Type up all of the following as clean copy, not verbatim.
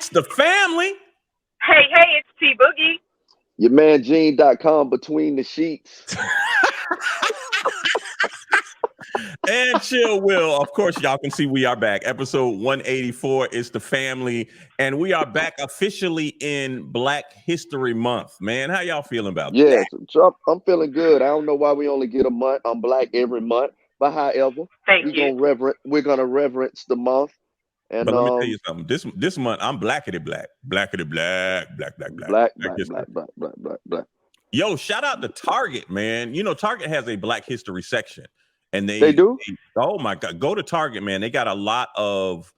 It's the family. Hey, it's T-Boogie. Your man Gene.com between the sheets. And Chill Will. Of course, y'all can see we are back. Episode 184 is the family. And we are back officially in Black History Month. Man, how y'all feeling about that? Trump, I'm feeling good. I don't know why we only get a month. I'm black every month. But however, we're gonna reverence the month. And but let me tell you something. This month I'm blackity black. Blackity black. Black. Yo, shout out to Target, man. You know, Target has a Black History section. And they do? Oh my God. Go to Target, man. They got a lot of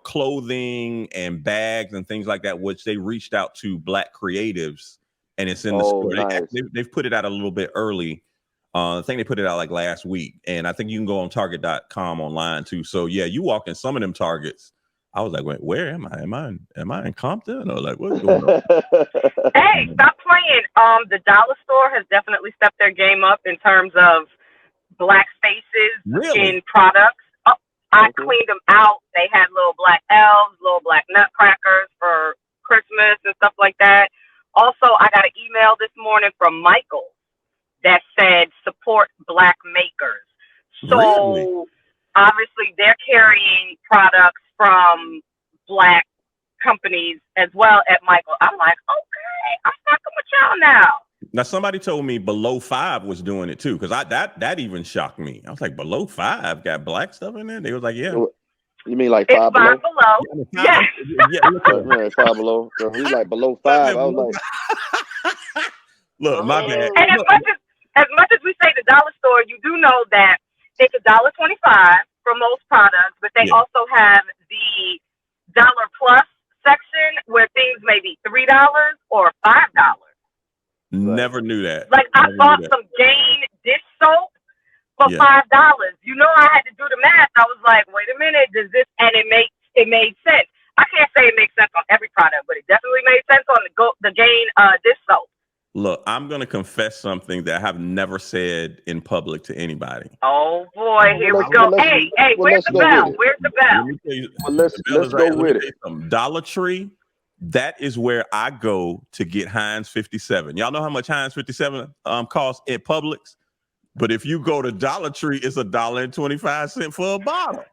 clothing and bags and things like that, which they reached out to Black creatives, and it's in the store. Nice. They've put it out a little bit early. I think they put it out like last week, and I think you can go on Target.com online too. So yeah, you walk in some of them Targets. I was like, wait, where am I? Am I in Compton or like what's going on? Hey, stop playing. The dollar store has definitely stepped their game up in terms of Black faces in products. I cleaned them out. They had little black elves, little black nutcrackers for Christmas and stuff like that. Also, I got an email this morning from Michael that said support Black makers. So obviously they're carrying products from Black companies as well at Michael. I'm like, okay, I'm fucking with y'all now. Now somebody told me Below 5 was doing it too, because that even shocked me. I was like, Below 5 got Black stuff in there? They was like, yeah. You mean like Five Below? Yeah. Yeah, Five Below. So he's like Below 5. I was like, look, my bad. And as much as we say the dollar store, you do know that it's $1.25 for most products, but they also have the dollar plus section where things may be $3 or $5. Never knew that. Like I bought some Gain dish soap for $5. You know, I had to do the math. I was like, wait a minute, does this? And it made sense. I can't say it makes sense on every product, but it definitely made sense on the Gain dish soap. Look, I'm gonna confess something that I have never said in public to anybody. Oh boy, here we go. Hey, where's the bell? Where's the bell? Let's go with it. Dollar Tree. That is where I go to get Heinz 57. Y'all know how much Heinz 57 costs at Publix? But if you go to Dollar Tree, it's $1.25 for a bottle.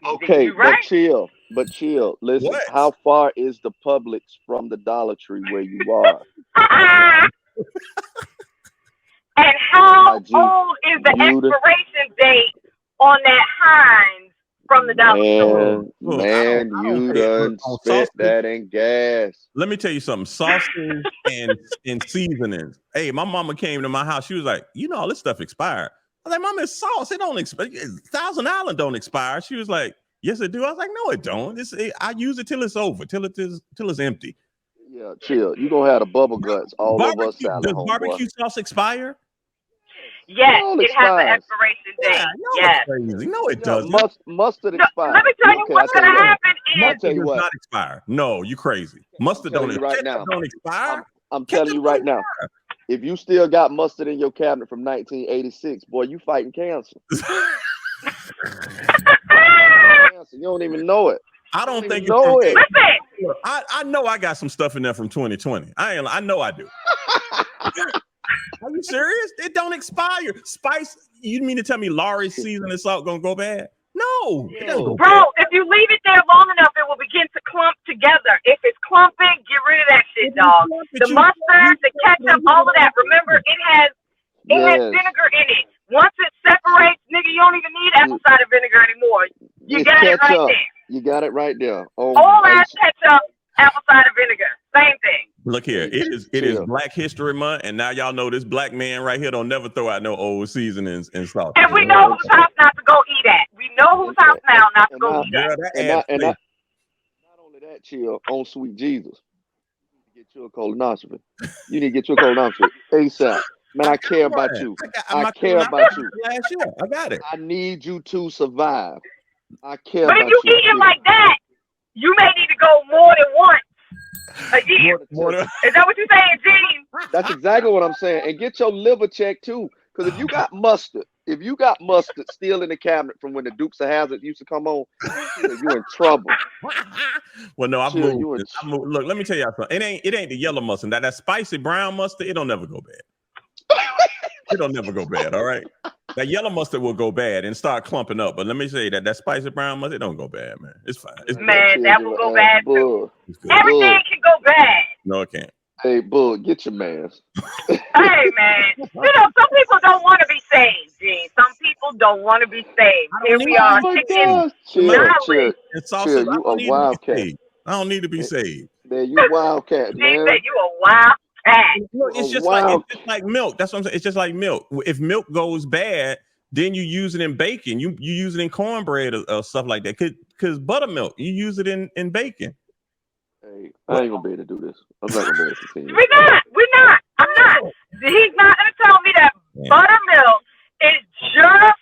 Okay, but chill. Listen, how far is the Publix from the Dollar Tree where you are? And how old is the expiration date on that Heinz from the Dollar Store? Man, you done spent that in gas. Let me tell you something. Sauces and seasonings. Hey, my mama came to my house. She was like, you know, all this stuff expired. I was like, Mama, it's sauce. It don't expire. Thousand Island don't expire. She was like, yes, it do. I was like, no, it don't. I use it till it's over, till it's empty. Yeah, chill. You gonna have the bubble guts all over us. Does barbecue sauce expire? Yes, it has an expiration date. Yes. Crazy. No, it doesn't. Mustard expires. Let me tell you what's going to happen is... Mustard does not expire. No, you crazy. Mustard don't expire. I'm telling you right now. If you still got mustard in your cabinet from 1986, boy, you fighting cancer. You don't even know it. I don't think you know it. Listen. I know I got some stuff in there from 2020. I know I do. Are you serious? It don't expire. Spice, you mean to tell me Laurie's seasoning salt gonna go bad? No. It doesn't go bad. If you leave it there long enough, it will begin to clump together. If it's clumping, get rid of that shit, dog. The mustard, the ketchup, all of that. Remember, it has vinegar in it. Once it separates, nigga, you don't even need apple cider vinegar anymore. You got it right there. You got it right there. All ass ketchup, apple cider vinegar, same thing. Look here, it is Black History Month, and now y'all know this black man right here don't never throw out no old seasonings and salt. And we know whose house not to go eat at. We know whose house now not to go eat at. And not only that, chill, on Sweet Jesus, you need to get you a colonoscopy. You need to get you a colonoscopy ASAP. Man, I care about you. I care about you. Last year, I got it. I need you to survive. I care about you. But if you eat it like that, you may need to go more than once a year. Is that what you're saying, Gene? That's exactly what I'm saying. And get your liver checked too. Because if you got mustard if you got mustard still in the cabinet from when the Dukes of Hazzard used to come on, you're in trouble. Well, no, I've moved. Look, let me tell y'all something. It ain't the yellow mustard. That spicy brown mustard, it don't never go bad. It don't never go bad. All right. That yellow mustard will go bad and start clumping up. But let me say that spicy brown mustard, it don't go bad, man. It's fine. That will go bad too. Everything can go bad. No, it can't. Hey, Bull, get your mans. Hey, man. You know, some people don't want to be saved, Gene. Some people don't want to be saved. Here we are. Chill. You a wildcat. I don't need to be saved. Man, you wildcat, man. You a wildcat. It's just like milk. That's what I'm saying. It's just like milk. If milk goes bad, then you use it in bacon. You use it in cornbread or stuff like that. Because buttermilk, you use it in bacon. Hey, I ain't gonna be able to do this. I'm not gonna be able to continue. We're not. I'm not. He's not gonna tell me that buttermilk is just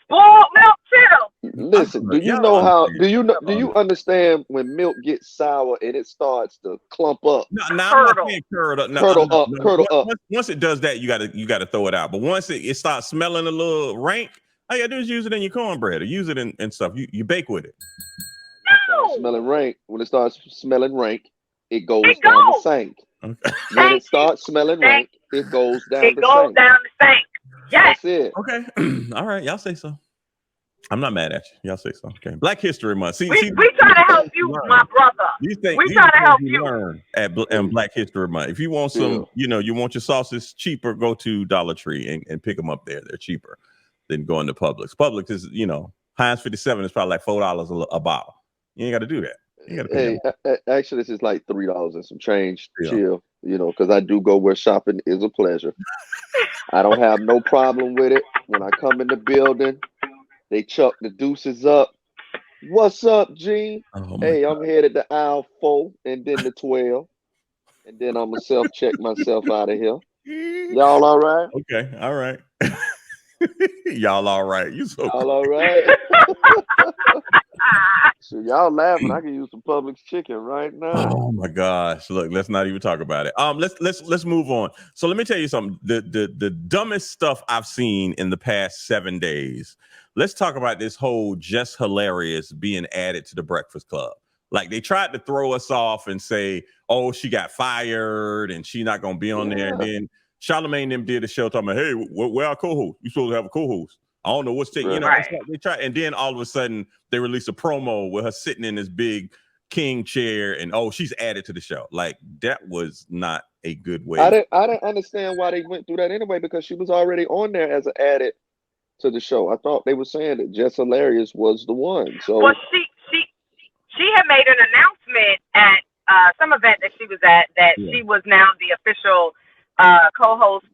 spoiled milk too. Listen, do you know how? Do you understand when milk gets sour and it starts to clump up? No, I'm not saying curdle up. Once it does that, you gotta throw it out. But once it starts smelling a little rank, all you gotta do is use it in your cornbread or use it in stuff. You bake with it. When it starts smelling rank, it goes down the sink. Okay. When it starts smelling rank, it goes down the sink. Yes. That's it. Okay. All right. Y'all say so. I'm not mad at you. Y'all say so. Okay. Black History Month. We try to help you, my brother. We try to help you. Learn at Black History Month. If you want some, you want your sauces cheaper, go to Dollar Tree and pick them up there. They're cheaper than going to Publix. Publix is, Heinz 57 is probably like $4 a bottle. You ain't got to do that. Hey, actually, this is like $3 and some change. Chill, because I do go where shopping is a pleasure. I don't have no problem with it. When I come in the building, they chuck the deuces up. What's up, Gene? Hey, I'm headed to aisle 4 and then the 12. And then I'm going to self-check myself out of here. Y'all all right? Okay, all right. Y'all all right. Y'all all right? So y'all laughing. I can use some Publix chicken right now. Oh my gosh! Look, let's not even talk about it. Let's move on. So let me tell you something. The dumbest stuff I've seen in the past 7 days. Let's talk about this whole Just Hilarious being added to the Breakfast Club. Like they tried to throw us off and say, "Oh, she got fired and she's not gonna be on there." And then Charlamagne them did a show talking about, "Hey, where our co-host? You supposed to have a co-host." I don't know what's taking, they try, and then all of a sudden they release a promo with her sitting in this big king chair, and she's added to the show. Like that was not a good way. I didn't understand why they went through that anyway, because she was already on there as an added to the show. I thought they were saying that Just Hilarious was the one. So she had made an announcement at some event that she was at that she was now the official co-host.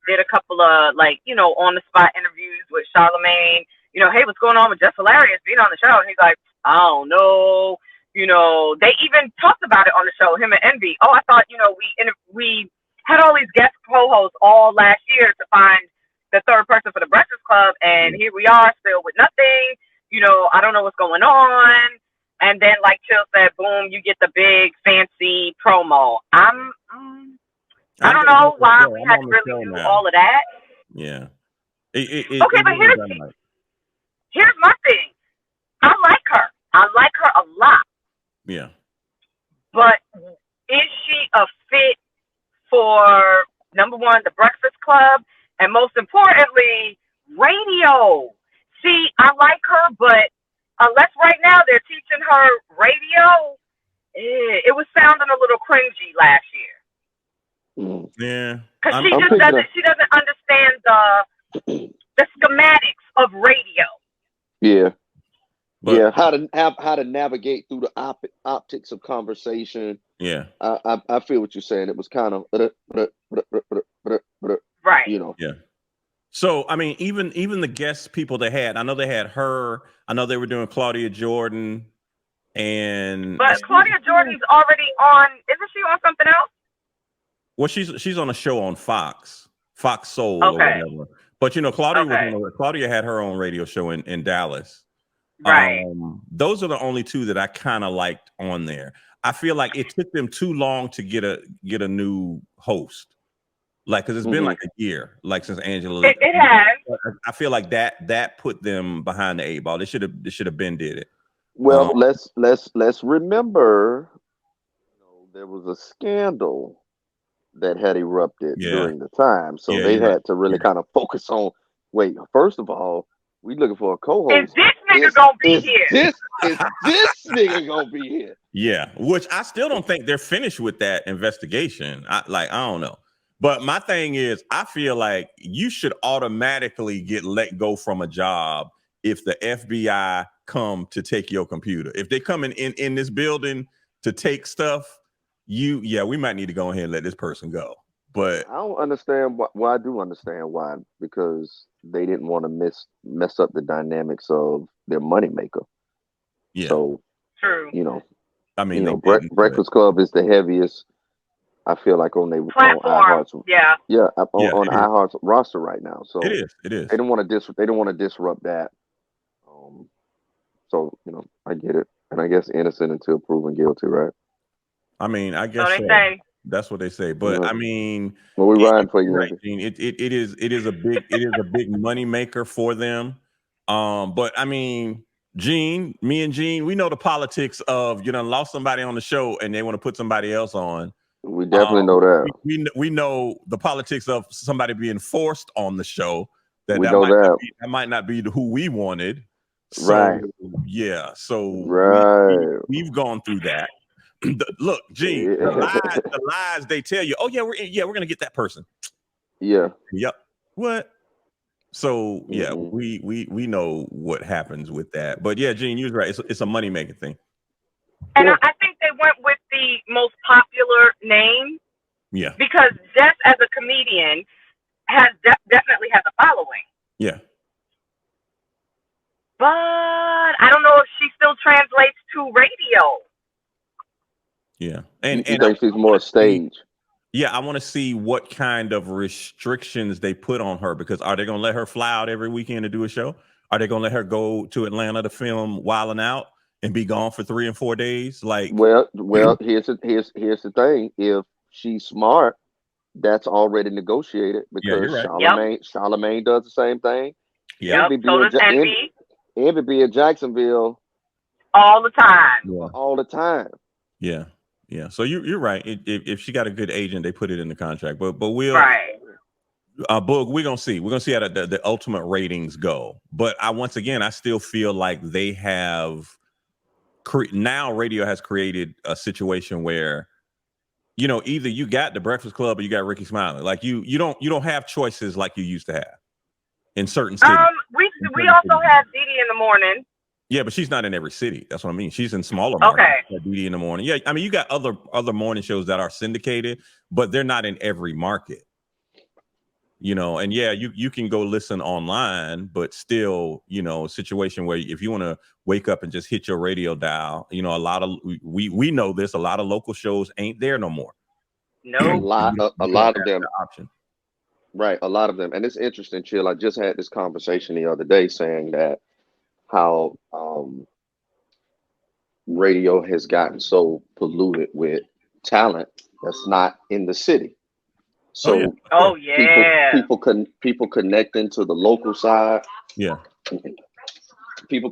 Did a couple of on the spot interviews with Charlamagne. Hey, what's going on with Just Hilarious being on the show? And he's like, I don't know. They even talked about it on the show, him and Envy. Oh, I thought we had all these guest co-hosts all last year to find the third person for the Breakfast Club, and here we are still with nothing. I don't know what's going on. And then, like Chill said, boom, you get the big fancy promo. I don't know why we had to really do all of that. Yeah. Okay, but here's my thing. I like her. I like her a lot. Yeah. But is she a fit for, number one, the Breakfast Club, and most importantly, radio? See, I like her, but unless right now they're teaching her radio, it was sounding a little cringy last year. Yeah, because she doesn't understand the schematics of radio. Yeah, how to navigate through the optics of conversation. Yeah, I feel what you're saying. It was kind of right. Yeah. So I mean, even the guest people they had. I know they had her. I know they were doing Claudia Jordan, but Claudia Jordan's already on. Isn't she on something else? Well, she's on a show on Fox Soul or whatever. But Claudia had her own radio show in Dallas. Right. Those are the only two that I kind of liked on there. I feel like it took them too long to get a new host. Like, because it's been like a year, like since Angela. It has. I feel like that put them behind the 8 ball. They should have been did it. Well, let's remember, there was a scandal that had erupted during the time, so they had to really kind of focus on. Wait, first of all, we looking for a co-host. Is this nigga gonna be here? Is this nigga gonna be here? Yeah, which I still don't think they're finished with that investigation. I don't know. But my thing is, I feel like you should automatically get let go from a job if the FBI come to take your computer. If they come in this building to take stuff, we might need to go ahead and let this person go. But I don't understand why. Well, I do understand why, because they didn't want to mess up the dynamics of their moneymaker. Yeah. So, true. I mean, Breakfast Club is the heaviest, I feel like, on their platform. on iHeart's roster right now. So it is. They don't want to disrupt that. So I get it, and I guess innocent until proven guilty, right? I mean, I guess so they say. That's what they say. But I mean, well, we're riding for you, right, Gene. It is a big money maker for them. But I mean, Gene, me and Gene, we know the politics of lost somebody on the show and they want to put somebody else on. We definitely know that. We know the politics of somebody being forced on the show. That might not be who we wanted. So, right. Yeah. So we've gone through that. Look, Gene, the lies they tell you. Oh yeah, we're gonna get that person. Yeah. Yep. What? So yeah, we know what happens with that. But yeah, Gene, you're right. It's a money making thing. And I think they went with the most popular name. Yeah. Because Jess, as a comedian, definitely has a following. Yeah. But I don't know if she still translates to radio. Yeah. And you think she's more stage? Yeah, I want to see what kind of restrictions they put on her, because are they going to let her fly out every weekend to do a show? Are they going to let her go to Atlanta to film Wildin' Out and be gone for 3 and 4 days? Like, well, here's the thing. If she's smart, that's already negotiated, because Charlamagne does the same thing. Yeah. Envy be in Jacksonville all the time. Yeah. All the time. Yeah. Yeah. So you're right. If she got a good agent, they put it in the contract. But we'll Boog, we're gonna see. We're gonna see how the ultimate ratings go. But once again, I still feel like they have now radio has created a situation where either you got the Breakfast Club or you got Ricky Smiley. Like you don't have choices like you used to have in certain cities. We also have Didi in the morning. Yeah, but she's not in every city. That's what I mean. She's in smaller markets. Okay. Didi in the morning. Yeah, I mean, you got other morning shows that are syndicated, but they're not in every market. And yeah, you can go listen online, but still, a situation where if you want to wake up and just hit your radio dial, a lot of we know this. A lot of local shows ain't there no more. No, a lot of them. Option. Right, a lot of them, and it's interesting, Chill. I just had this conversation the other day saying that how radio has gotten so polluted with talent that's not in the city. So people connecting to the local side. Yeah. People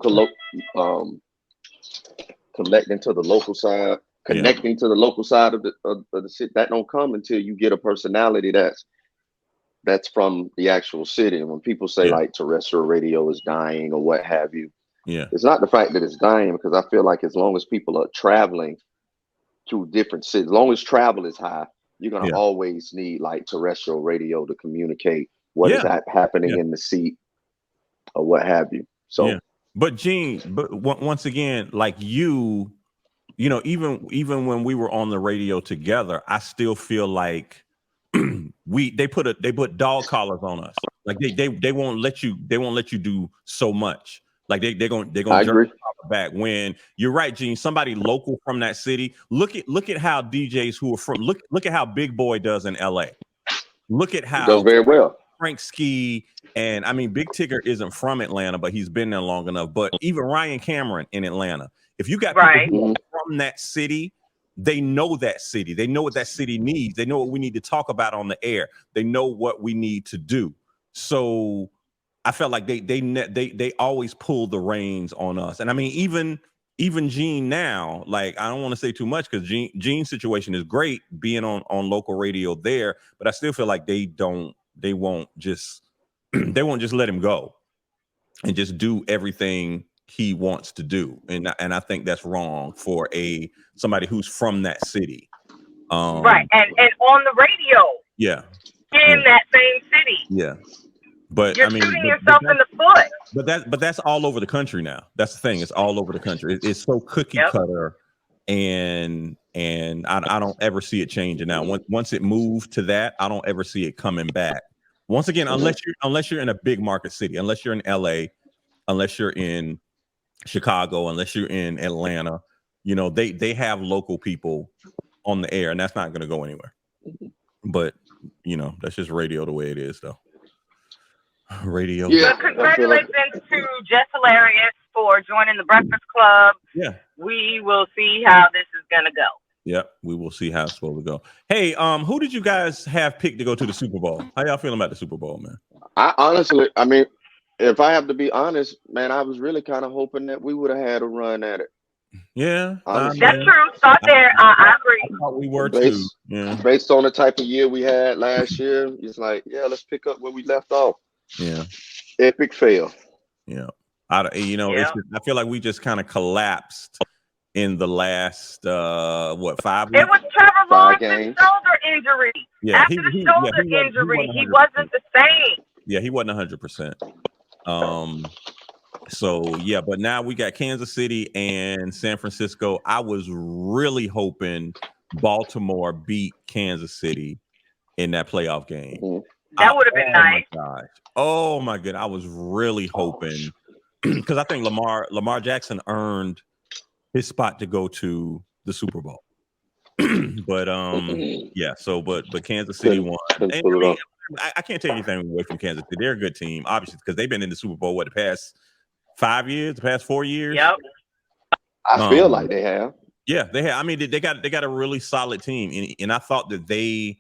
connecting to the local side, to the local side of the city. That don't come until you get a personality that's from the actual city. And when people say like terrestrial radio is dying or what have you, it's not the fact that it's dying, because I feel like as long as people are traveling to different cities, as long as travel is high, you're going to always need like terrestrial radio to communicate what is happening in the seat or what have you. So, but Gene, once again, like even when we were on the radio together, I still feel like they put dog collars on us. Like they won't let you do so much. Like they're gonna jerk back. When you're right, Gene, somebody local from that city. Look at how DJs who are from look at how Big Boy does in LA. Look at how does very well. Frank Ski, and I mean Big Tigger isn't from Atlanta, but he's been there long enough. But even Ryan Cameron in Atlanta. If you got people who are from that city, they know that city. They know what that city needs. They know what we need to talk about on the air. They know what we need to do. So I felt like they always pull the reins on us. And I mean, even Gene now, like, I don't want to say too much because Gene's situation is great being on local radio there, but I still feel like they won't just let him go and just do everything he wants to do. And I think that's wrong for somebody who's from that city. Right. And on the radio. Yeah. In that same city. Yeah. But you're shooting yourself in the foot. But that's all over the country now. That's the thing. It's all over the country. It's so cookie cutter, and I don't ever see it changing now. Once it moved to that, I don't ever see it coming back. Once again, unless you're in a big market city, unless you're in LA, unless you're in Chicago, unless you're in Atlanta, they have local people on the air, and that's not going to go anywhere. But that's just radio the way it is, though. Radio. Yeah. So congratulations to Jess Hilarious for joining the Breakfast Club. Yeah. We will see how this is gonna go. Yep, we will see how it's supposed to go. Hey, who did you guys have picked to go to the Super Bowl? How y'all feeling about the Super Bowl, man? I honestly, I mean, if I have to be honest, man, I was really kind of hoping that we would have had a run at it. Yeah, that's true. Start there. I agree. I thought we were too. Yeah. Based on the type of year we had last year, it's like, let's pick up where we left off. Yeah. Epic fail. Yeah. I feel like we just kind of collapsed in the last 5 weeks? It was Trevor Lawrence's shoulder injury. Yeah, after the shoulder injury, he wasn't the same. Yeah, he wasn't 100%. So yeah, but now we got Kansas City and San Francisco. I was really hoping Baltimore beat Kansas City in that playoff game. Mm-hmm. That would have been nice. Oh my god, I was really hoping because I think Lamar Jackson earned his spot to go to the Super Bowl. But yeah, so but Kansas City won. And, I can't take anything away from Kansas City. They're a good team, obviously, because they've been in the Super Bowl the past 5 years, the past 4 years. Yep. I feel like they have. Yeah, they have. I mean, they got a really solid team, and I thought that they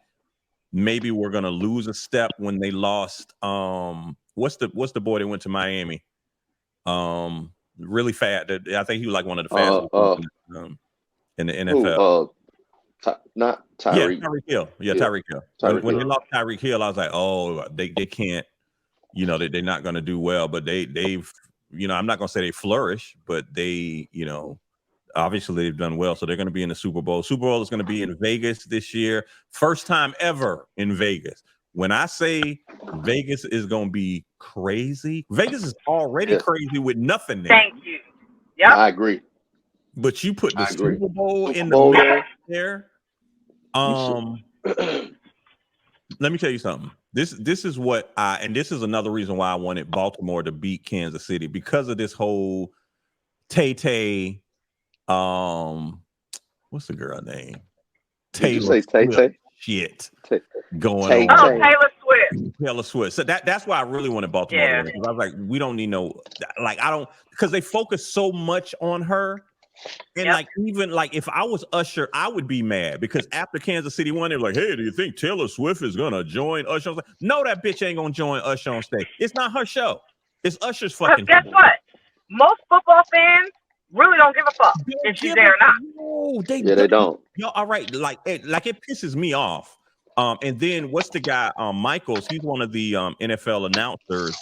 maybe were going to lose a step when they lost. What's the boy that went to Miami? Really fat. I think he was like one of the fastest in the NFL. Not Tyreek. Yeah, Tyreek Hill. Yeah, Tyreek Hill. When they lost Tyreek Hill, I was like, oh, they can't. They're not going to do well. But they've. I'm not going to say they flourish, but they, obviously they've done well. So they're going to be in the Super Bowl. Super Bowl is going to be in Vegas this year. First time ever in Vegas. When I say Vegas is going to be crazy, Vegas is already crazy with nothing there. Thank you. Yeah, I agree. But you put the Super Bowl in the middle there. Let me tell you something. This is what and this is another reason why I wanted Baltimore to beat Kansas City, because of this whole Tay-Tay, what's the girl name? Taylor Swift shit going on. Oh, Taylor Swift. Taylor Swift. So that's why I really wanted Baltimore to win. Because I was like, we don't need because they focus so much on her. And even if I was Usher, I would be mad, because after Kansas City won, they're like, hey, do you think Taylor Swift is gonna join Usher on stage? No, that bitch ain't gonna join Usher on stage. It's not her show. It's Usher's fucking show. Guess what? Most football fans really don't give a fuck if she's there or not. No, they don't. Yo, all right, it pisses me off. And then what's the guy, Michaels? He's one of the NFL announcers.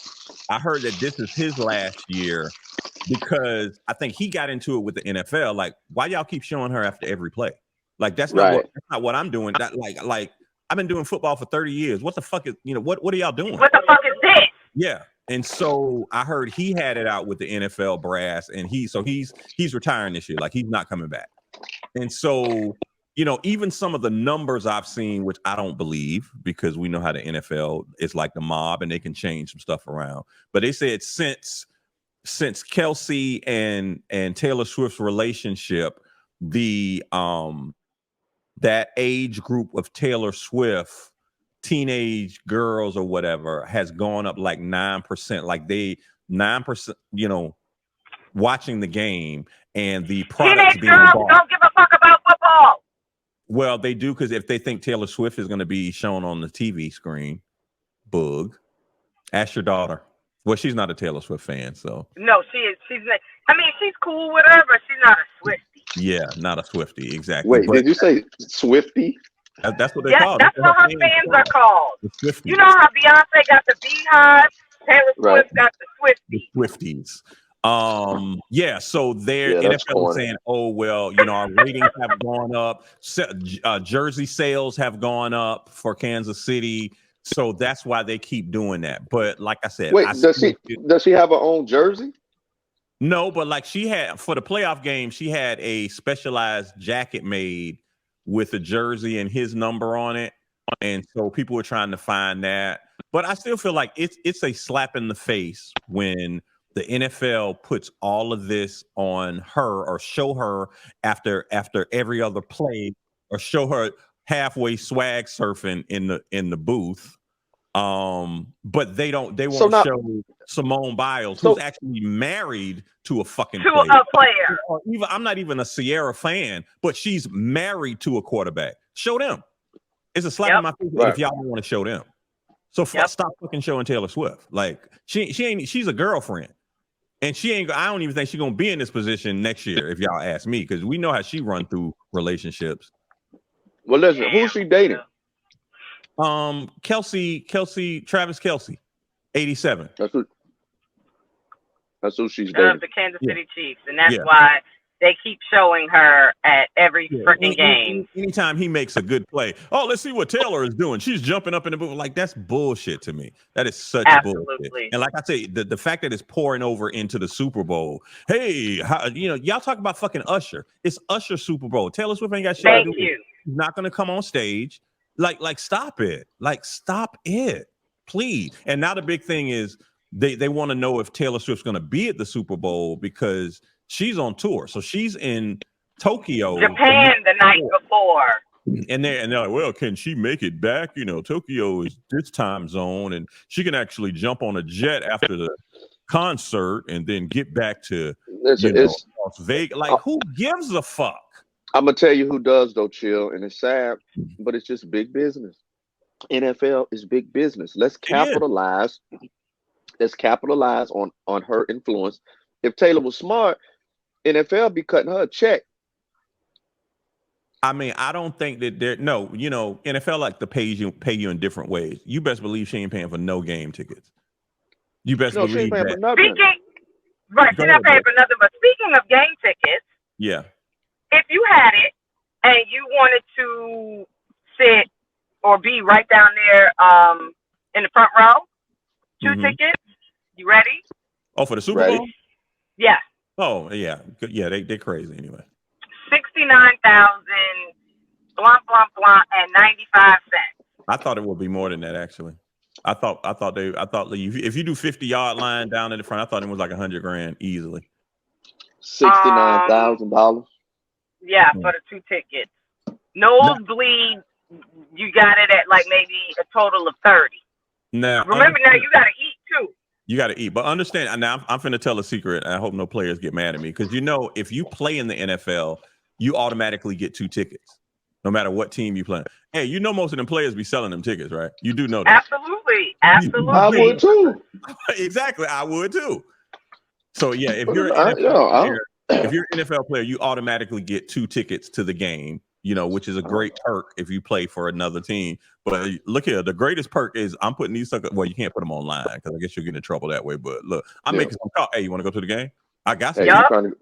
I heard that this is his last year, because I think he got into it with the NFL. Like, why y'all keep showing her after every play? Like, that's not what I'm doing. That like I've been doing football for 30 years. What the fuck is what are y'all doing? What the fuck is this? Yeah. And so I heard he had it out with the NFL brass, and he's retiring this year. Like, he's not coming back. And so, even some of the numbers I've seen, which I don't believe, because we know how the NFL is like the mob and they can change some stuff around. But they said since Kelsey and Taylor Swift's relationship, the that age group of Taylor Swift teenage girls or whatever has gone up like 9%. Like 9%, watching the game, and the products teenage girls don't give a fuck about football. Well, they do because if they think Taylor Swift is going to be shown on the TV screen, ask your daughter. Well, she's not a Taylor Swift fan, so. No, she is. She's cool with her, but she's not a Swiftie. Yeah, not a Swiftie, exactly. Wait, did you say Swiftie? That's what they call it. That's what her fans are called. You know how Beyonce got the Beehive? Taylor Swift got the Swifties. Yeah, so their NFL is saying, oh, well, our ratings have gone up. Jersey sales have gone up for Kansas City. So that's why they keep doing that. But like I said, does she have her own jersey? No, but like she had for the playoff game, she had a specialized jacket made with a jersey and his number on it. And so people were trying to find that. But I still feel like it's a slap in the face when the NFL puts all of this on her or show her after every other play or show her halfway swag surfing in the booth. But they won't show Simone Biles, who's actually married to a fucking player. I'm not even a Sierra fan, but she's married to a quarterback. Show them. It's a slap in my face if y'all don't want to show them. So stop fucking showing Taylor Swift. Like she's a girlfriend. And I don't even think she's gonna be in this position next year, if y'all ask me, because we know how she run through relationships. Well, listen, who's she dating? Travis Kelce, 87. That's who she's dating. The Kansas City Chiefs, and that's why they keep showing her at every freaking game. Anytime he makes a good play, let's see what Taylor is doing. She's jumping up in the booth. Like, that's bullshit to me. That is such bullshit. And like I say, the fact that it's pouring over into the Super Bowl. Hey, y'all talk about fucking Usher. It's Usher Super Bowl. Taylor Swift ain't got shit to do. She's not gonna come on stage. Like stop it. Like stop it, please. And now the big thing is they want to know if Taylor Swift's gonna be at the Super Bowl because she's on tour. So she's in Tokyo, Japan the night before. And they're like, well, can she make it back? Tokyo is this time zone, and she can actually jump on a jet after the concert and then get back to Las Vegas. Like, who gives a fuck? I'm gonna tell you who does though, Chill, and it's sad, but it's just big business. NFL is big business. Let's capitalize. Let's capitalize on her influence. If Taylor was smart, NFL be cutting her a check. I mean, I don't think that NFL like to pay you in different ways. You best believe she ain't paying for no game tickets. You best believe she ain't paying that. for nothing. She's not paying for nothing. But speaking of game tickets, if you had it and you wanted to sit or be right down there in the front row, two tickets. You ready? Oh, for the Super Bowl? Yeah. Oh, yeah. Yeah, they're crazy anyway. 69,000 blah blah blah and 95 cents. I thought it would be more than that actually. I thought if you do 50-yard line down in the front, I thought it was like $100,000 easily. $69,000. Yeah, for the two tickets. Nosebleed, you got it at like maybe a total of 30. Now remember, now you got to eat too. You got to eat, but understand. Now I'm finna tell a secret. I hope no players get mad at me because if you play in the NFL, you automatically get 2 tickets, no matter what team you play. Hey, most of them players be selling them tickets, right? You do know that. Absolutely. I would too. Exactly, I would too. So yeah, if you're an NFL player, you automatically get 2 tickets to the game. Which is a great perk if you play for another team. But look here, the greatest perk is I'm putting these suckers. Well, you can't put them online because I guess you'll get in trouble that way. But look, I'm making some call. Hey, you want to go to the game? I got some. Hey,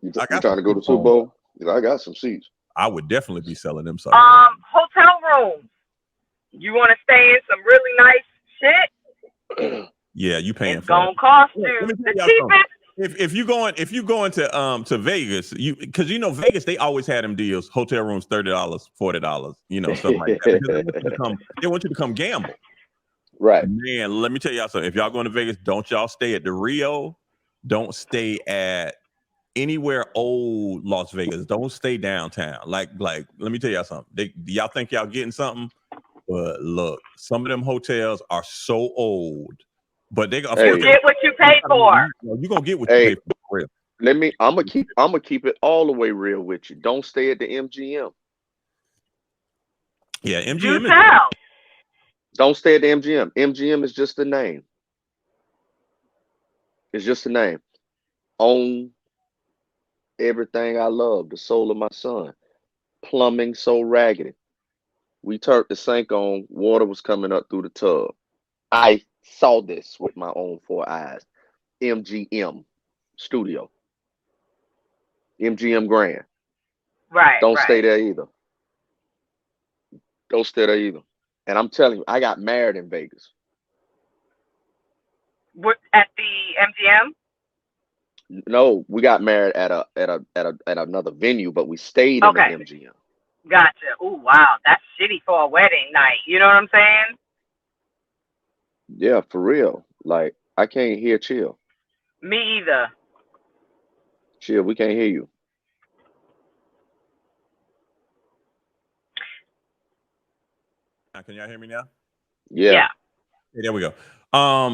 you trying to go to the Super Bowl? I got some seats. I would definitely be selling them suckers. Hotel rooms. You want to stay in some really nice shit? Yeah, you paying it's for it. It's gonna cost you the cheapest. If you going to Vegas, because Vegas, they always had them deals, hotel rooms $30, $40, stuff like that. They want you to come gamble. Right. Man, let me tell y'all something. If y'all going to Vegas, don't y'all stay at the Rio. Don't stay at anywhere old Las Vegas. Don't stay downtown. Like let me tell y'all something. Y'all think y'all getting something? But look, some of them hotels are so old. But you get what you pay for. You're gonna get what you pay for real. I'm gonna keep it all the way real with you. Don't stay at the MGM. Yeah, Do MGM is tell. Don't stay at the MGM. MGM is just a name. It's just a name. Own everything I love. The soul of my son. Plumbing so raggedy. We turned the sink on. Water was coming up through the tub. I saw this with my own 4 eyes. MGM Studio. MGM Grand. Right. Don't right. stay there either. Don't stay there either. And I'm telling you, I got married in Vegas. At the MGM? No, we got married at another venue, but we stayed in the Okay. MGM. Gotcha. Oh, wow. That's shitty for a wedding night. You know what I'm saying? Yeah, for real. Like, I can't hear Chill. Me either. Chill, we can't hear you. Can y'all hear me now? Yeah. Hey, there we go.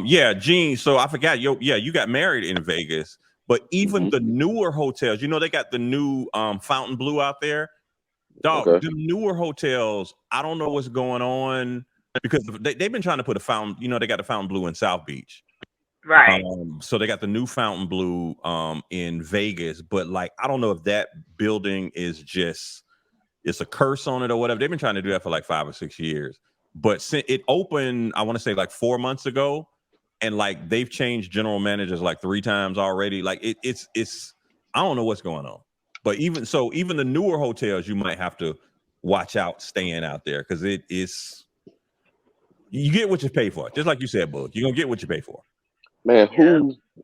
Yeah, Gene. So I forgot. You got married in Vegas, but even the newer hotels, they got the new Fountain Blue out there. Dog, Okay. the newer hotels, I don't know what's going on because they've been trying to put a fountain. They got the Fountain Blue in South Beach. Right. So they got the new Fountain Blue in Vegas, but like I don't know if that building is just it's a curse on it or whatever. They've been trying to do that for like 5 or 6 years. But since it opened, I want to say like 4 months ago, and like they've changed general managers like 3 times already. Like it's I don't know what's going on. But even the newer hotels, you might have to watch out staying out there because it is you get what you pay for. Just like you said, Boog, you're gonna get what you pay for. Man,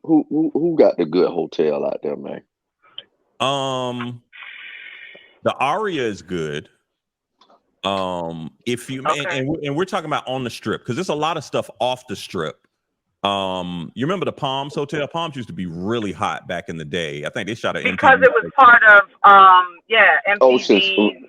who got the good hotel out there, man? The Aria is good. If you and we're talking about on the strip because there's a lot of stuff off the strip. You remember the Palms Hotel? Palms used to be really hot back in the day. I think they shot it because it was part of MTV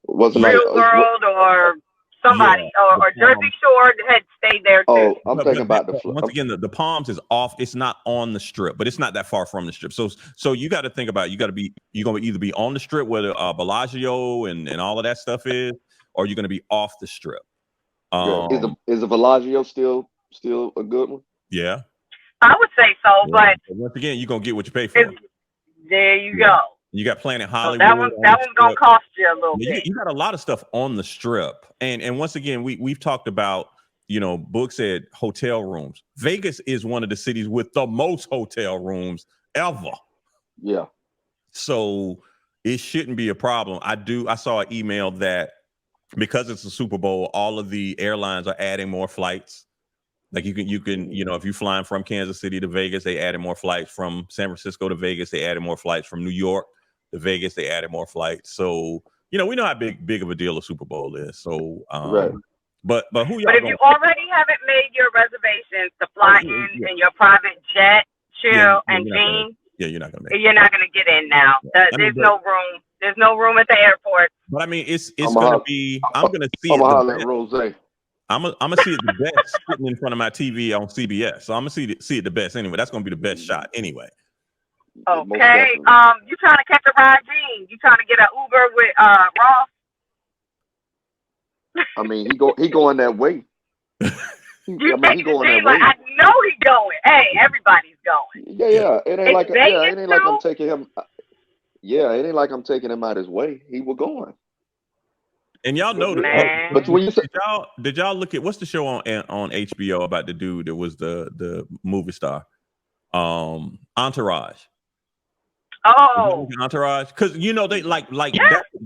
wasn't Real World or somebody or Jersey Shore had stayed there too. Oh, I'm thinking about once again the Palms is off. It's not on the strip, but it's not that far from the strip. So you got to think about you're gonna either be on the strip where the Bellagio and all of that stuff is, or you're gonna be off the strip. Is the Bellagio still a good one? Yeah, I would say so, but once again, you're gonna get what you pay for. There you go. You got Planet Hollywood. So that one's gonna cost you a little bit. You got a lot of stuff on the strip, and once again, we've talked about Boog said hotel rooms. Vegas is one of the cities with the most hotel rooms ever. Yeah. So it shouldn't be a problem. I saw an email that because it's a Super Bowl, all of the airlines are adding more flights. Like you can if you're flying from Kansas City to Vegas, they added more flights. From San Francisco to Vegas, they added more flights. From New York to Vegas, they added more flights. So we know how big of a deal a Super Bowl is. So right. But who y'all? But if you already haven't made your reservations to fly in your private jet, Chill and Gene, you're not gonna get in now. There's no room. There's no room at the airport. But I mean, it's gonna be. I'm gonna see it. I'm gonna see it the best sitting in front of my TV on CBS. So I'm gonna see it the best anyway. That's gonna be the best shot anyway. Okay. You trying to catch a ride, Gene? You trying to get an Uber with Ross? I mean, he going that way. He going that way. I know he going. Hey, everybody's going. Yeah. It ain't like I'm taking him. Yeah, it ain't like I'm taking him out his way. He was going. And y'all know that. But when you say, did y'all look at what's the show on HBO about the dude that was the movie star, Entourage? Oh, Entourage, because they like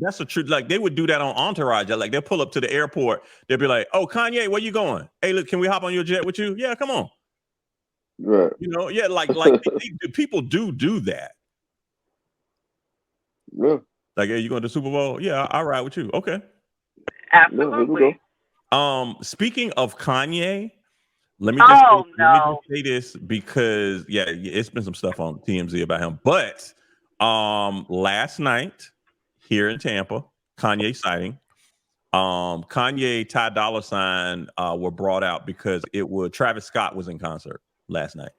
that's a truth. Like they would do that on Entourage. Like they'll pull up to the airport. They'll be like, "Oh, Kanye, where you going? Hey, look, can we hop on your jet with you? Yeah, come on." Right. Like people do that. Yeah. Like, hey, you going to the Super Bowl? Yeah, I'll ride with you. Okay. Absolutely. Speaking of Kanye, let me just say this because it's been some stuff on TMZ about him. But last night here in Tampa, Kanye sighting. Kanye, Ty Dolla $ign were brought out because Travis Scott was in concert last night.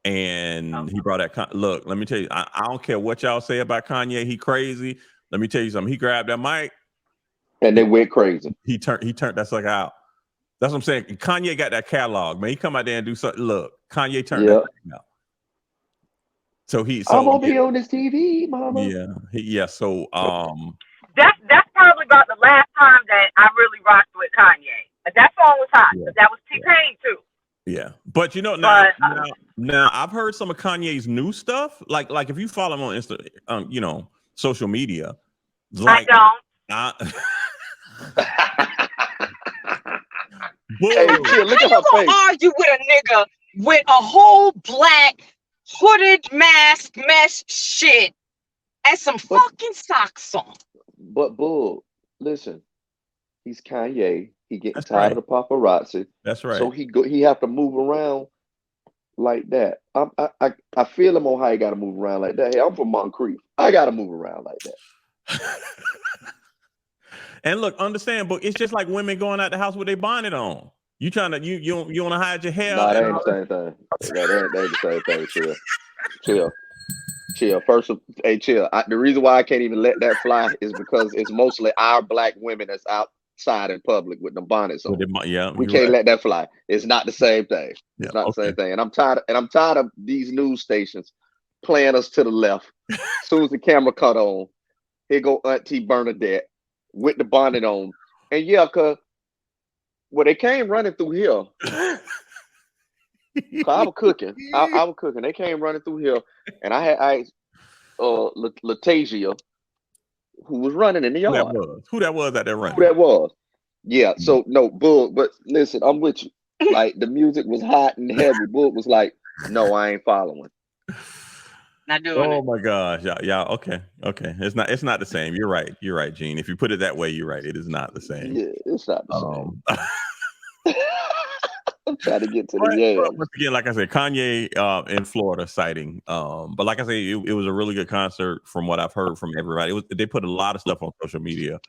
And he brought that. Look, let me tell you, I don't care what y'all say about Kanye. He crazy. Let me tell you something. He grabbed that mic And they went crazy. He turned that sucker out. That's what I'm saying. Kanye got that catalog, man. He come out there and do something. Look, Kanye turned that thing out. So I'm gonna be on this TV, mama. Yeah. So that's probably about the last time that I really rocked with Kanye. That song was hot. Yeah. That was T-Pain too. Yeah, but now I've heard some of Kanye's new stuff. Like if you follow him on Insta, social media. Like, I don't. Hey, look at her face. Argue with a nigga with a whole black hooded mask mesh shit and some fucking socks on. But Bull, listen, he's Kanye. He getting tired of the paparazzi. That's right. So he have to move around like that. I feel him on how he got to move around like that. Hey, I'm from Moncrief. I got to move around like that. And look, understand, but it's just like women going out the house with their bonnet on. You trying to you want to hide your hair? No, that ain't the same thing. That ain't the same thing. Chill. First, hey, chill. The reason why I can't even let that fly is because it's mostly our black women that's outside in public with the bonnets on. We can't let that fly. It's not the same thing. It's not the same thing. And I'm tired of these news stations playing us to the left. As soon as the camera cut on, here go Auntie Bernadette with the bonnet on. And cause they came running through here. I was cooking. I was cooking. They came running through here, and I asked Latasia, who was running in the yard. Who that was out there running? Who that was? Yeah. So no, Bull. But listen, I'm with you. Like the music was hot and heavy. Bull was like, "No, I ain't following." Not doing it. Oh my gosh, yeah. Okay. It's not the same. You're right, Gene. If you put it that way, you're right. It is not the same. Yeah, it's not the same. I'm trying to get to the Once again, like I said, Kanye in Florida sighting. But like I say, it was a really good concert from what I've heard from everybody. They put a lot of stuff on social media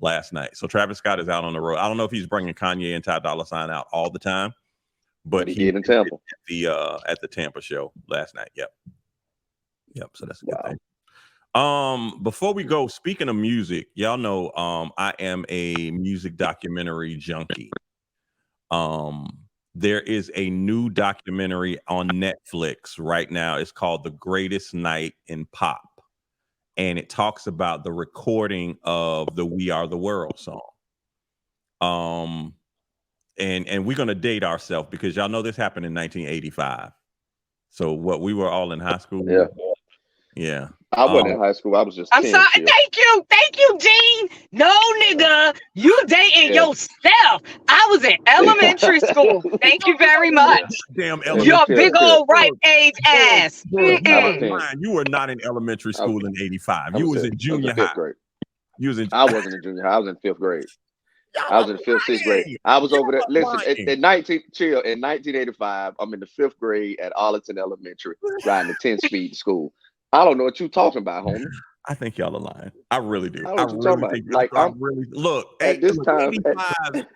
last night. So Travis Scott is out on the road. I don't know if he's bringing Kanye and Ty Dolla $ign out all the time, but he did in Tampa at the Tampa show last night. Yep. So that's a good thing. Before we go, speaking of music, y'all know I am a music documentary junkie. There is a new documentary on Netflix right now. It's called The Greatest Night in Pop. And it talks about the recording of the We Are the World song. And we're gonna date ourselves because y'all know this happened in 1985. So we were all in high school. Yeah. I wasn't in high school. I was just. I'm sorry. Thank you, Gene. No, nigga, you dating yourself. I was in elementary school. Thank you very much. Damn, your big old ripe age ass. You were not in elementary school in '85. You was in junior high. Grade. I wasn't in junior high. I was in fifth grade. I was in the sixth grade. I was over there. Listen, in 1985, I'm in the 5th grade at Arlington Elementary, riding the 10 speed to school. I don't know what you're talking about, homie. I think y'all are lying. I really do. I really think. Like, look at this time. 85,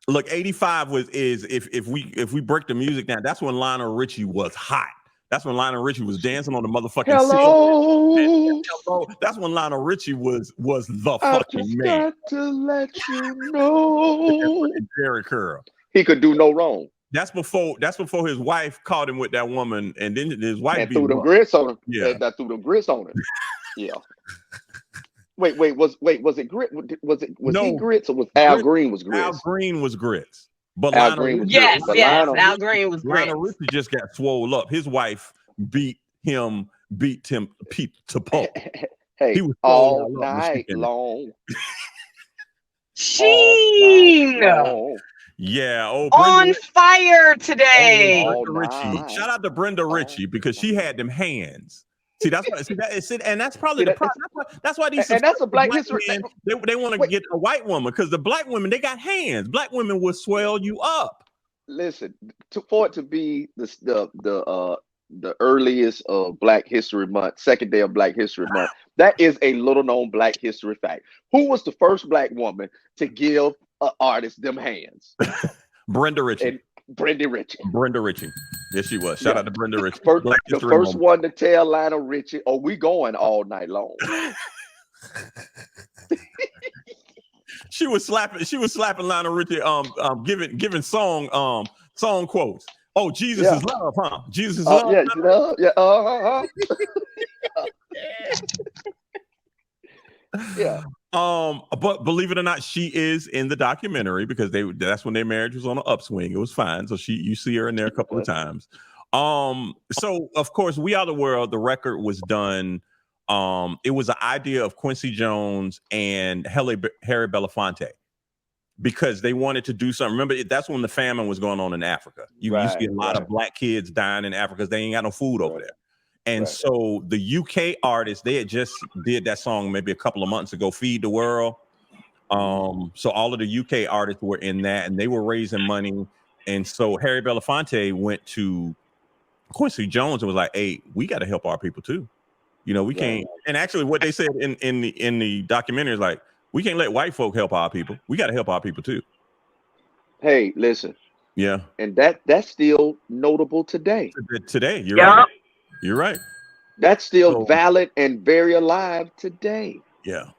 look, 85 is if we break the music down, that's when Lionel Richie was hot. That's when Lionel Richie was dancing on the motherfucking Hello. That's when Lionel Richie was the fucking man. Got to let you know. Jerry Curl. He could do no wrong. That's before his wife caught him with that woman, and then his wife threw them grits on him. Yeah, that threw them grits on him. Yeah. Wait, was it grit? Was he grits or was Al Green was grits? Al Green was grits. But Al Green was grits. Al Green was grits. Lionel Richie just got swole up. His wife beat him to pulp. Hey, he was all night long. Sheen. Yeah. On fire today. Richie. Shout out to Brenda Ritchie because she had them hands. See, that's why, and that's probably the problem. That's why these and that's a black history. They want to get a white woman because the black women, they got hands. Black women will swell you up. Listen, for it to be the earliest of Black History Month, second day of Black History Month, that is a little known Black history fact. Who was the first black woman to give an artist them hands? Brenda Ritchie. Brenda Ritchie. Yes, she was. Shout out to Brenda Ritchie. The first one to tell Lionel Richie, we going all night long. She was slapping Lionel Richie, giving song quotes. Oh, Jesus is love, huh? Jesus is love. Yeah. But believe it or not, she is in the documentary because that's when their marriage was on an upswing. It was fine. So you see her in there a couple of times. So of course, We Are the World, the record was done. It was an idea of Quincy Jones and Harry Belafonte because they wanted to do something. Remember, that's when the famine was going on in Africa. You see a lot of black kids dying in Africa because they ain't got no food over there. And so the UK artists, they had just did that song maybe a couple of months ago, Feed the World. So all of the UK artists were in that and they were raising money. And so Harry Belafonte went to Quincy Jones and was like, hey, we got to help our people too. We can't. And actually what they said in the documentary is like, we can't let white folk help our people. We got to help our people too. Hey, listen. Yeah. And that's still notable today. Today, you're right. You're right. That's still valid and very alive today. Yeah.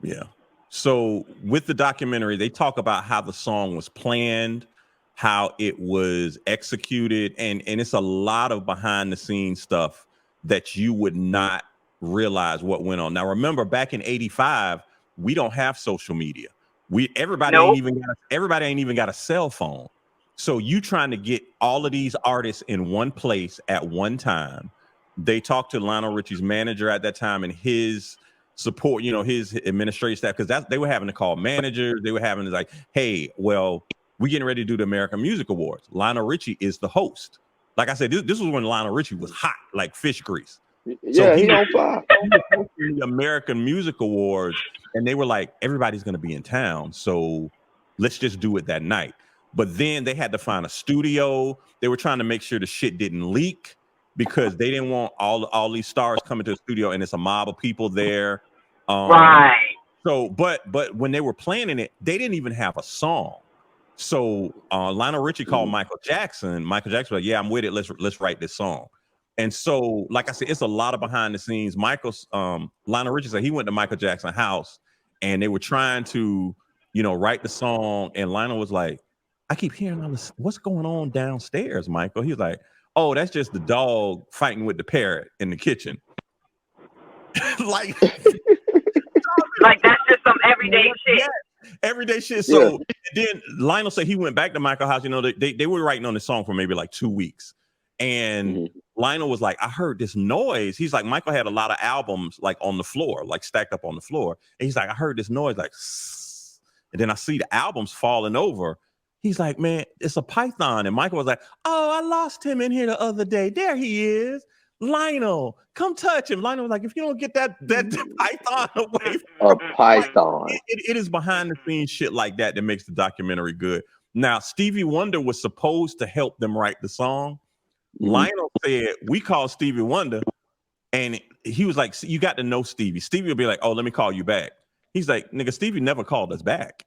Yeah. So with the documentary, they talk about how the song was planned, how it was executed, and it's a lot of behind the scenes stuff that you would not realize what went on. Now, remember, back in '85, we don't have social media. Everybody ain't even got a cell phone. So you trying to get all of these artists in one place at one time. They talked to Lionel Richie's manager at that time and his support, his administrative staff, because they were having to call managers. They were having to like, hey, well, we're getting ready to do the American Music Awards. Lionel Richie is the host. Like I said, this was when Lionel Richie was hot, like fish grease. Yeah, he on fire. He was hosting the American Music Awards, and they were like, everybody's going to be in town, so let's just do it that night. But then they had to find a studio. They were trying to make sure the shit didn't leak because they didn't want all these stars coming to the studio and it's a mob of people there. Right. So, but when they were planning it, they didn't even have a song. So Lionel Richie called Michael Jackson. Michael Jackson was like, yeah, I'm with it. Let's write this song. And so, like I said, it's a lot of behind the scenes. Lionel Richie said he went to Michael Jackson's house and they were trying to, write the song. And Lionel was like, I keep hearing all this. What's going on downstairs, Michael? He's like, oh, that's just the dog fighting with the parrot in the kitchen. like that's just some everyday shit. Yeah, everyday shit. So then Lionel said he went back to Michael's house. They were writing on the song for maybe like 2 weeks. And Lionel was like, I heard this noise. He's like, Michael had a lot of albums like on the floor, like stacked up on the floor. And he's like, I heard this noise like, and then I see the albums falling over. He's like, man, it's a python. And Michael was like, oh, I lost him in here the other day. There he is. Lionel, come touch him. Lionel was like, if you don't get that python away from python. It is behind the scenes shit like that makes the documentary good. Now, Stevie Wonder was supposed to help them write the song. Lionel said, we called Stevie Wonder. And he was like, you got to know Stevie. Stevie would be like, oh, let me call you back. He's like, nigga, Stevie never called us back.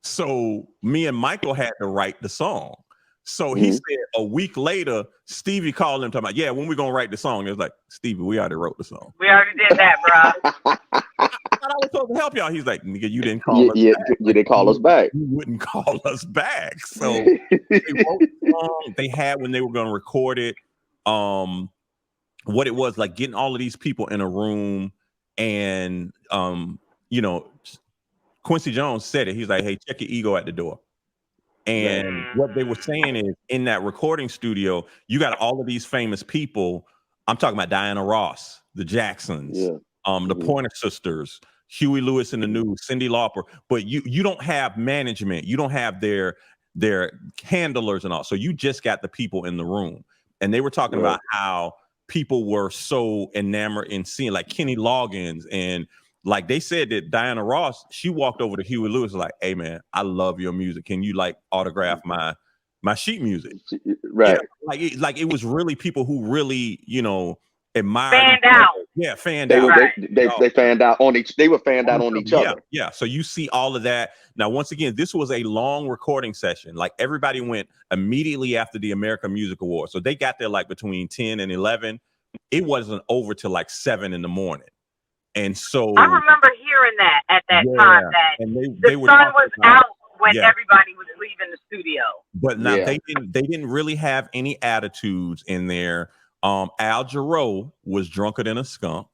So me and Michael had to write the song. So he said a week later, Stevie called him talking about, yeah, when we going to write the song? It was like, Stevie, we already wrote the song. We already did that, bro. I thought I was supposed to help y'all. He's like, nigga, you didn't call us back. You didn't call us back. You wouldn't call us back. So they wrote the song. They had when they were going to record it, what it was like getting all of these people in a room and, Quincy Jones said it. He's like, hey, check your ego at the door. And what they were saying is in that recording studio, you got all of these famous people. I'm talking about Diana Ross, the Jacksons, the Pointer Sisters, Huey Lewis and the News, Cyndi Lauper. But you don't have management. You don't have their handlers and all. So you just got the people in the room. And they were talking about how people were so enamored in seeing like Kenny Loggins and like they said that Diana Ross, she walked over to Huey Lewis like, hey man, I love your music. Can you like autograph my sheet music? Right. Yeah, like it was really people who really, admired. Fanned out. Yeah, fanned out. They fanned out on each. They were fanned out on each other. Yeah. So you see all of that. Now, once again, this was a long recording session. Like everybody went immediately after the American Music Awards. So they got there like between 10 and 11. It wasn't over till like 7 in the morning. And so I remember hearing that at that time that and the sun was out when everybody was leaving the studio. But now they didn't really have any attitudes in there. Al Jarreau was drunker than a skunk.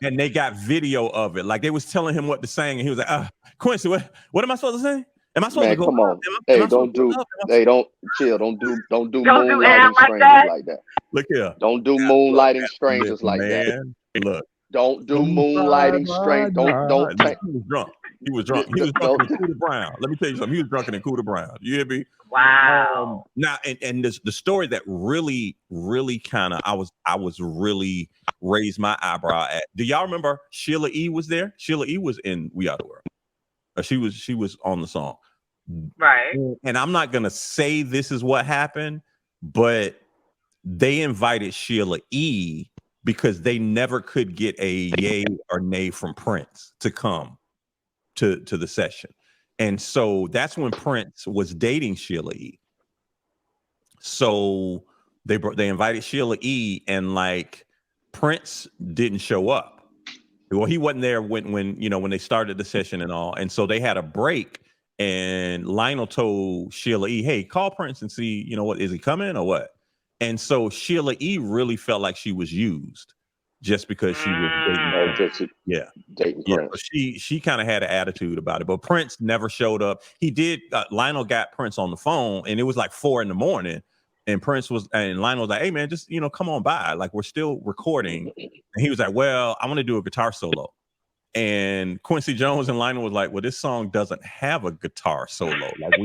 And they got video of it. Like they was telling him what to sing, and he was like, Quincy, what am I supposed to sing? Am I supposed to go? Come on. Don't chill. Don't do moonlighting strangers like that. Look here. Don't do moonlighting strangers like that. Look. Don't do moonlighting strangers. Don't take. He was drunk. He was drunk. He was drunk in Cooter Brown. Let me tell you something. He was drunk in Cooter Brown. You hear me? Wow. Now, and the story that really kind of I was really raised my eyebrow at. Do y'all remember Sheila E. was there? Sheila E. was in We Are the World. She was on the song. Right. And I'm not gonna say this is what happened, but they invited Sheila E. because they never could get a yay or nay from Prince to come to the session. And so that's when Prince was dating Sheila E. So they invited Sheila E. and like Prince didn't show up. Well, he wasn't there when they started the session and all. And so they had a break, and Lionel told Sheila E., hey, call Prince and see, what, is he coming or what? And so Sheila E. really felt like she was used just because she was dating Prince. So she kind of had an attitude about it, but Prince never showed up. He did. Lionel got Prince on the phone, and it was like 4 a.m. And Lionel was like, hey man, just, come on by. Like, we're still recording. And he was like, well, I want to do a guitar solo. And Quincy Jones and Lionel was like, well, this song doesn't have a guitar solo. Like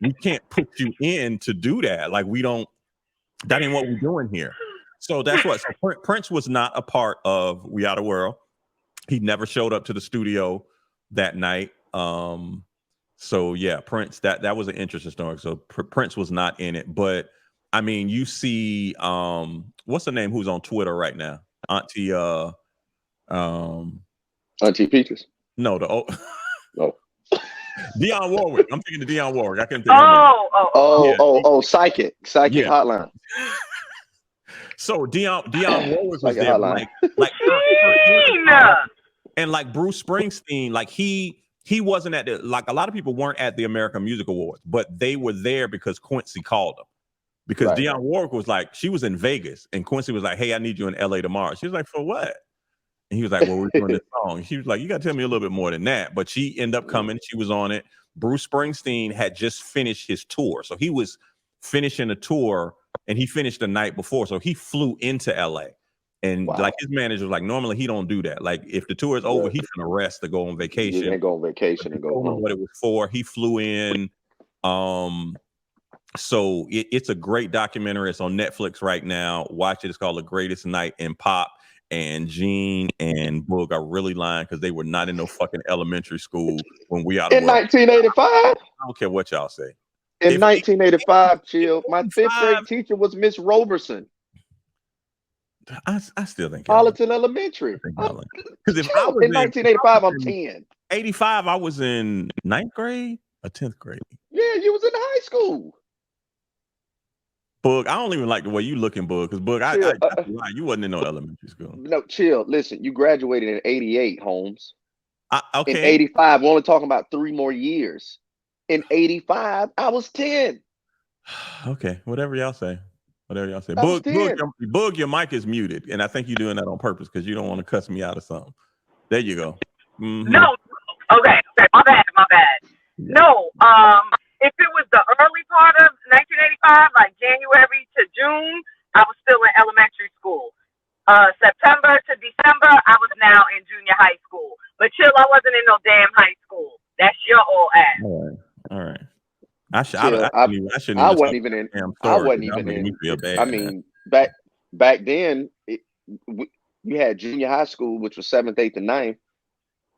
we can't put you in to do that. Like that ain't what we're doing here. So that's what. So Prince was not a part of We Are the World. He never showed up to the studio that night. So yeah, Prince, that was an interesting story. So Prince was not in it, but I mean, you see, what's the name who's on Twitter right now? Auntie Peaches. No, no. Dionne Warwick. I'm thinking of Dionne Warwick. I can't think Psychic Hotline. So Dionne Warwick was there, like and like Bruce Springsteen, like he wasn't at like a lot of people weren't at the American Music Awards, but they were there because Quincy called them. Because Dionne Warwick was like, she was in Vegas, and Quincy was like, hey, I need you in LA tomorrow. She was like, for what? And he was like, well, we're doing this song. And she was like, you got to tell me a little bit more than that. But she ended up coming. She was on it. Bruce Springsteen had just finished his tour. So he was finishing a tour, and he finished the night before. So he flew into LA. And like his manager was like, normally he don't do that. Like if the tour is over, he's gonna rest to go on vacation. He go on vacation and go home. What it was for. He flew in. So it's a great documentary. It's on Netflix right now. Watch it. It's called The Greatest Night in Pop. And Gene and Boog are really lying because they were not in no fucking elementary school when We Are the World. In 1985? I don't care what y'all say. In 1985, chill. My 5th grade teacher was Miss Roberson. I still think Arlington Elementary. Because if I was in 1985, I'm 10. 85, I was in 9th grade or 10th grade. Yeah, you was in high school. Boog, I don't even like the way you looking, Boog, because Boog, you wasn't in no elementary school. No, chill. Listen, you graduated in 88, Holmes. Okay. In 85, we're only talking about 3 more years. In 85, I was 10. Okay, whatever y'all say. Boog, your mic is muted, and I think you're doing that on purpose because you don't want to cuss me out or something. There you go. Mm-hmm. No. Okay. My bad. Yeah. No. If it was the early part of 1985, like January to June, I was still in elementary school. September to December, I was now in junior high school. But chill, I wasn't in no damn high school. That's your old ass. All right. I wasn't even in. I mean, back then, you had junior high school, which was 7th, 8th, and 9th.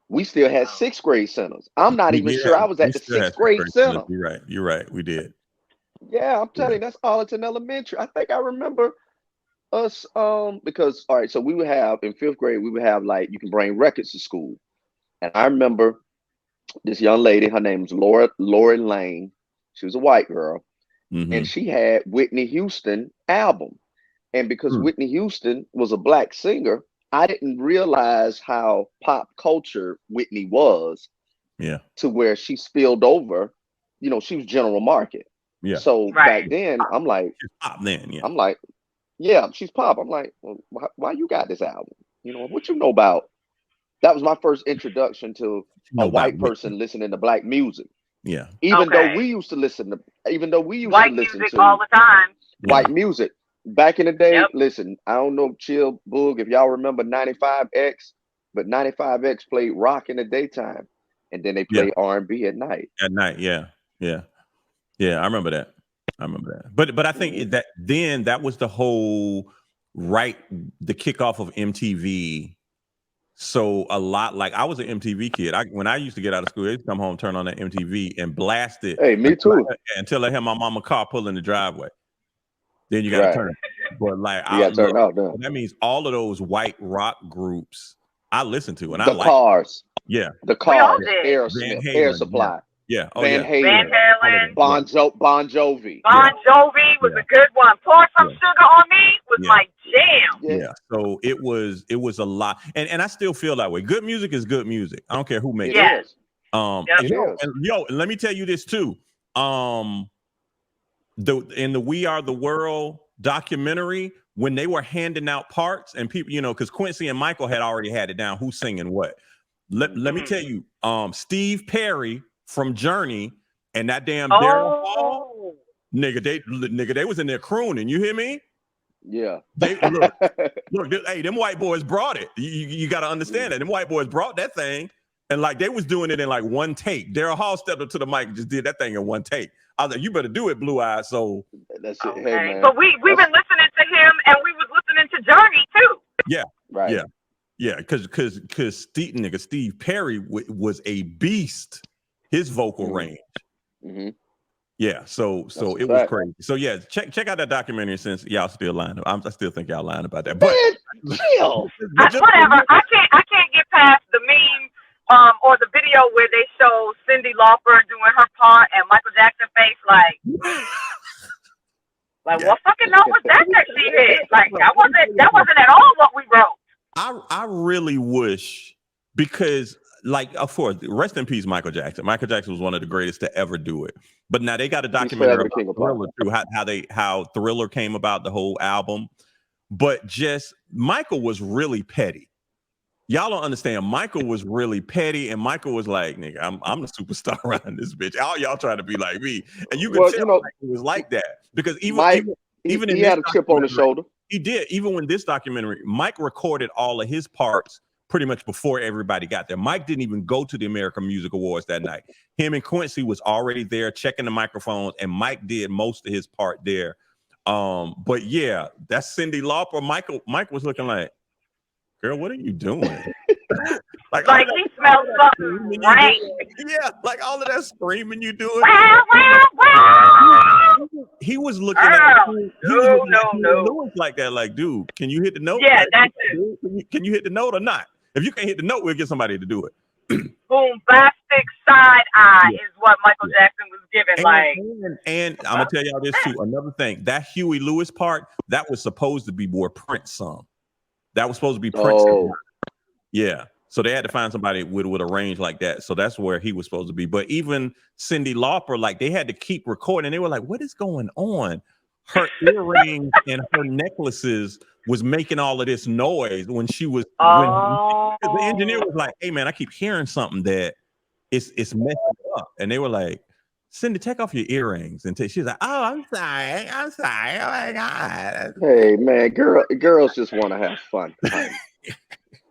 We still had 6th grade centers. I'm not even sure I was at the 6th grade center. You're right. We did. Yeah, I'm telling you, that's Arlington Elementary. I think I remember us because all right, so we would have in 5th grade, we would have like you can bring records to school. And I remember this young lady, her name was Lori Lane. She was a white girl, and she had Whitney Houston album. And because Whitney Houston was a black singer, I didn't realize how pop culture Whitney was. Yeah. To where she spilled over, she was general market. Yeah. So back then, I'm like, she's pop then. Yeah. I'm like, yeah, she's pop. I'm like, well, why you got this album? What you know about? That was my first introduction to a white person listening to black music. Yeah. Even though we used to listen to white music all the time. White music. Back in the day, listen, I don't know, Chill, Boog, if y'all remember 95X, but 95X played rock in the daytime. And then they play R&B at night. At night, yeah. I remember that. But I think that was the whole the kickoff of MTV. So a lot, like I was an MTV kid. When I used to get out of school, I used to come home, turn on that MTV, and blast it. Hey, me too. Until I had my mama car pull in the driveway. Then you got to turn it. But like, you got to turn it off. That means all of those white rock groups I listen to, and the Cars. Yeah. The Cars, Aerosmith, Air Supply. Yeah. Van Halen. Van Halen. Bon Jovi. Bon Jovi was a good one. Pour Some Sugar on Me was my jam. Yeah. So it was a lot. And I still feel that way. Good music is good music. I don't care who makes it. And let me tell you this too. In the We Are the World documentary, when they were handing out parts and people, because Quincy and Michael had already had it down, who's singing what. Let me tell you, Steve Perry from Journey and that damn Daryl Hall, nigga, they was in there crooning. You hear me? Yeah. They look, hey, them white boys brought it. You got to understand that. Them white boys brought that thing, and like they was doing it in like one take. Daryl Hall stepped up to the mic and just did that thing in one take. I was like, you better do it, Blue Eyes. So that's it. Okay. Hey, man. But we've been listening to him, and we was listening to Journey too. Yeah. Right. Yeah. Because Steve Perry was a beast. His vocal range. Mm-hmm. Yeah, so it was crazy. So yeah, check out that documentary since y'all still lying. I still think y'all lying about that. But chill. Whatever. I can't get past the meme or the video where they show Cyndi Lauper doing her part and Michael Jackson face like what fucking note was that she hit? Like that wasn't at all what we wrote. I really wish, because like, of course, rest in peace, Michael Jackson. Michael Jackson was one of the greatest to ever do it. But now they got a documentary about Thriller too, how Thriller came about, the whole album. But just Michael was really petty. Y'all don't understand. Michael was really petty, and Michael was like, "Nigga, I'm the superstar around this bitch. All y'all trying to be like me." And you could tell Michael was like that, because even he had a chip on his shoulder. He did. Even when this documentary, Mike recorded all of his parts pretty much before everybody got there. Mike didn't even go to the American Music Awards that night. Him and Quincy was already there checking the microphones, and Mike did most of his part there. But yeah, that's Cyndi Lauper. Mike was looking like, girl, what are you doing? like he smells something right. Yeah, like all of that screaming you doing. Wow. He was looking at Lewis like that, like, dude, can you hit the note? Yeah, that's it. Can you hit the note or not? If you can't hit the note, we'll get somebody to do it. Bombastic side eye is what Michael Jackson was given. And I'm gonna tell y'all this too. Another thing, that Huey Lewis part, that was supposed to be more Prince song. That was supposed to be Prince. Yeah. So they had to find somebody with a range like that. So that's where he was supposed to be. But even Cyndi Lauper, like, they had to keep recording. They were like, what is going on? Her earrings and her necklaces was making all of this noise when she was when the engineer was like, hey man, I keep hearing something that it's messing up. And they were like, Cyndi, take off your earrings. And she's like, oh, I'm sorry. Oh my God. Hey man, girls just want to have fun.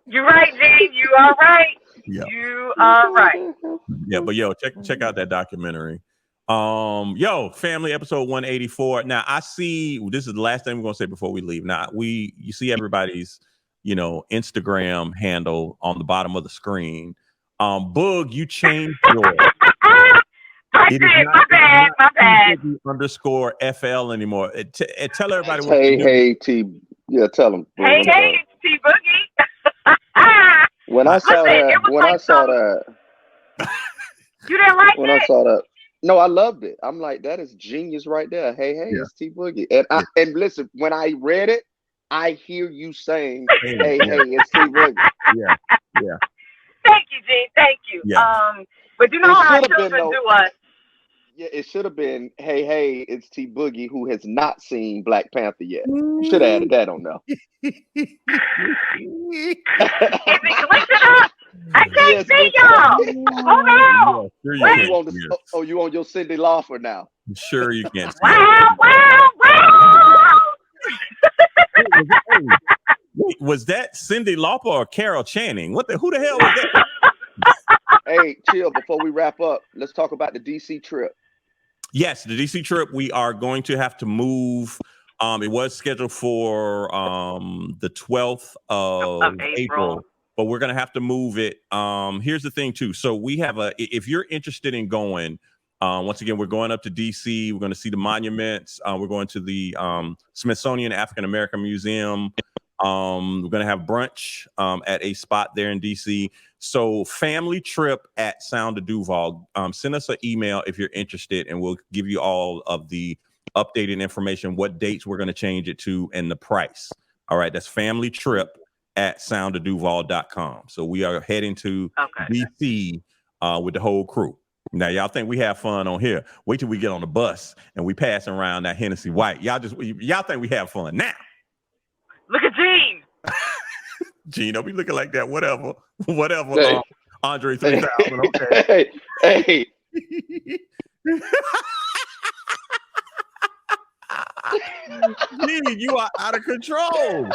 You're right, Gene. You are right. Yeah. You are right. Yeah, but yo, check out that documentary. Family episode 184. Now I see this is the last thing we're gonna say before we leave. Now you see everybody's, Instagram handle on the bottom of the screen. Boog, you changed yours. I did. My bad. Underscore FL anymore. Tell everybody. Hey, T. Yeah, tell them. Hey, T-Boogie. When I saw that, you didn't like it? When I saw that, no, I loved it. I'm like, that is genius right there. Hey, it's T-Boogie. And listen, when I read it, I hear you saying, hey, it's T-Boogie. Yeah. Thank you, Gene. Thank you. Yeah. But you know how our children do us. Yeah, it should have been, hey, it's T-Boogie who has not seen Black Panther yet. You should have added that on there. Is it glitching up? I can't see y'all. Hold on. Yeah, sure you on your Cyndi Lauper now? Sure you can. Wow. Wait, was that Cyndi Lauper or Carol Channing? Who the hell was that? Hey, chill. Before we wrap up, let's talk about the DC trip. Yes, the DC trip. We are going to have to move. It was scheduled for the 12th of April, but we're going to have to move it. Here's the thing, too. So we have if you're interested in going, once again, we're going up to DC. We're going to see the monuments. We're going to the Smithsonian African American Museum. We're going to have brunch at a spot there in DC. So family trip at Sound of Duval. Send us an email if you're interested, and we'll give you all of the updated information, what dates we're going to change it to, and the price. All right, that's family trip at soundofduval.com. So we are heading to DC with the whole crew. Now, y'all think we have fun on here. Wait till we get on the bus and we passing around that Hennessy White. Y'all think we have fun now. Look at Gene. Gene, don't be looking like that. Whatever. Hey. Andre 3000. Okay. Hey. Gene, you are out of control.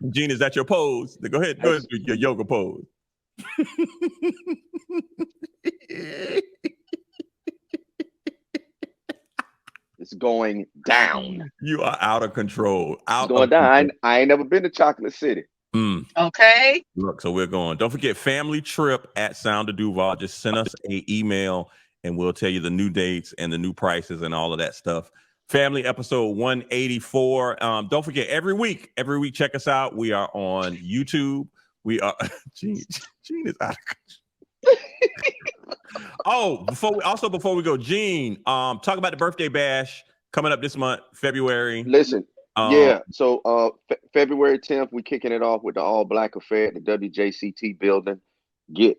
Gene, is that your pose? Go ahead do your yoga pose. It's going down. You are out of control. It's going down. I ain't never been to Chocolate City. Okay. Look, so we're going. Don't forget family trip at Sound of Duval. Just send us an email and we'll tell you the new dates and the new prices and all of that stuff. Family episode 184. Don't forget every week, check us out. We are on YouTube. We are Gene is out of control. Before we go, Gene, talk about the birthday bash coming up this month, February. Listen, so February 10th, we're kicking it off with the All Black Affair at the WJCT building. Get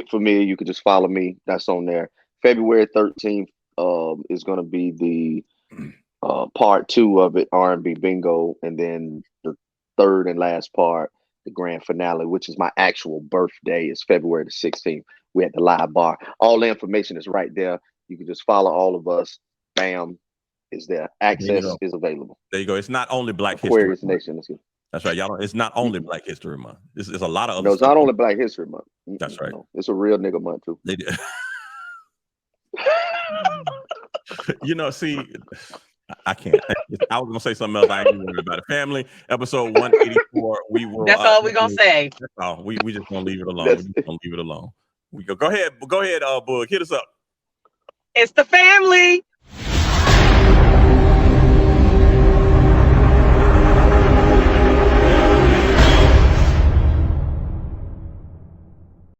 familiar. You can just follow me. That's on there. February 13th is going to be the part 2 of it, R&B Bingo, and then the third and last part, the grand finale, which is my actual birthday, is February the 16th. We're at the live bar. All the information is right there. You can just follow all of us. Bam, is there. Access is available. There you go. It's not only Black Aquarius History Nation. That's right, y'all. It's not only Black History Month. It's a lot of other. No, it's not only Black History Month. That's right. No, it's a real nigga month too. They did. See, I can't. I was gonna say something else. I ain't even worried about it. Family episode 184. We will. That's all we're gonna say. That's all. We just gonna leave it alone. We go ahead, Boog, hit us up. It's the family.